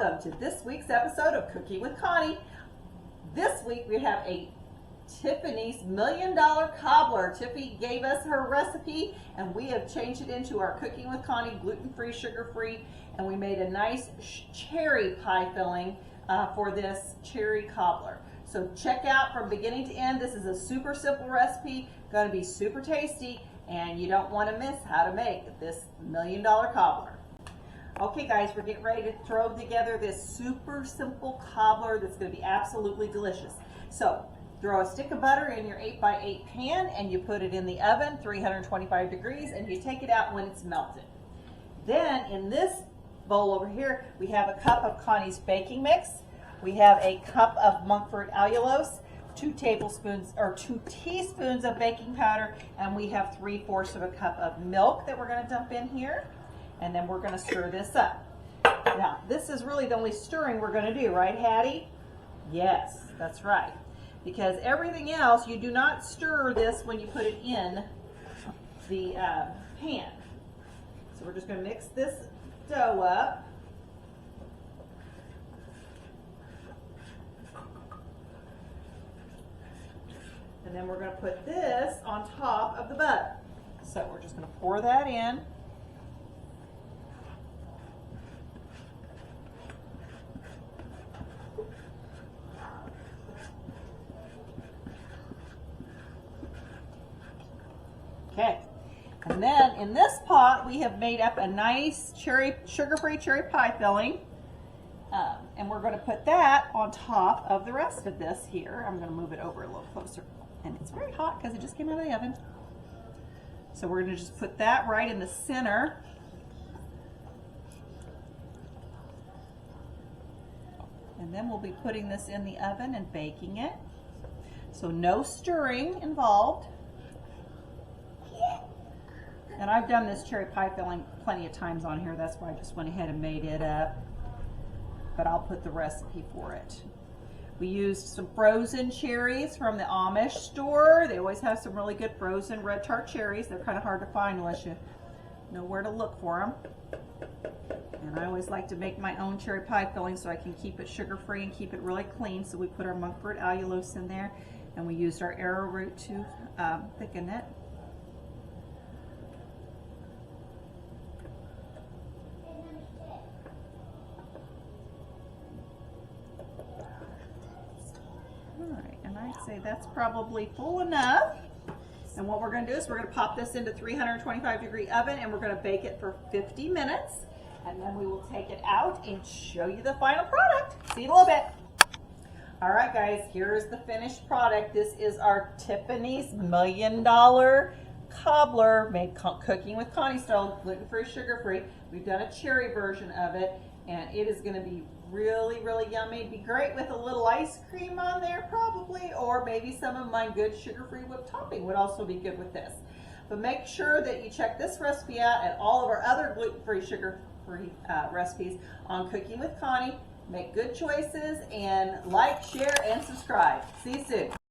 welcome to this week's episode of Cooking with Connie. This week we have a Tiffany's $1 Million Cobbler. Tiffany gave us her recipe and we have changed it into our Cooking with Connie gluten-free, sugar-free, and we made a nice cherry pie filling for this cherry cobbler. So check out from beginning to end. This is a super simple recipe, going to be super tasty, and you don't want to miss how to make this $1 Million Cobbler. Okay guys, we're getting ready to throw together this super simple cobbler that's going to be absolutely delicious. So throw a stick of butter in your 8x8 pan and you put it in the oven, 325 degrees, and you take it out when it's melted. Then in this bowl over here, we have a cup of Connie's baking mix. We have a cup of Montfort allulose, 2 teaspoons of baking powder, and we have 3/4 of a cup of milk that we're going to dump in here. And then we're going to stir this up. Now, this is really the only stirring we're going to do, right, Hattie? Yes, that's right. Because everything else, you do not stir this when you put it in the pan. So we're just going to mix this dough up. And then we're going to put this on top of the butter. So we're just going to pour that in. Okay, and then in this pot we have made up a nice sugar-free cherry pie filling, and we're going to put that on top of the rest of this here. I'm going to move it over a little closer, and it's very hot because it just came out of the oven. So we're going to just put that right in the center. And then we'll be putting this in the oven and baking it. So no stirring involved. And I've done this cherry pie filling plenty of times on here. That's why I just went ahead and made it up. But I'll put the recipe for it. We used some frozen cherries from the Amish store. They always have some really good frozen red tart cherries. They're kind of hard to find unless you know where to look for them. And I always like to make my own cherry pie filling so I can keep it sugar-free and keep it really clean. So we put our Montfort allulose in there, and we used our arrowroot to thicken it. Alright, and I'd say that's probably full enough. And what we're going to do is we're going to pop this into 325-degree oven and we're going to bake it for 50 minutes. And then we will take it out and show you the final product. See you in a little bit. Alright guys, here's the finished product. This is our Tiffany's $1 Million Cobbler made Cooking with Connie style, gluten-free, sugar-free. We've done a cherry version of it, and it is going to be really, really yummy. It'd be great with a little ice cream on there probably, or maybe some of my good sugar-free whipped topping would also be good with this. But make sure that you check this recipe out and all of our other gluten-free, sugar-free recipes on Cooking with Connie. Make good choices and like, share, and subscribe. See you soon.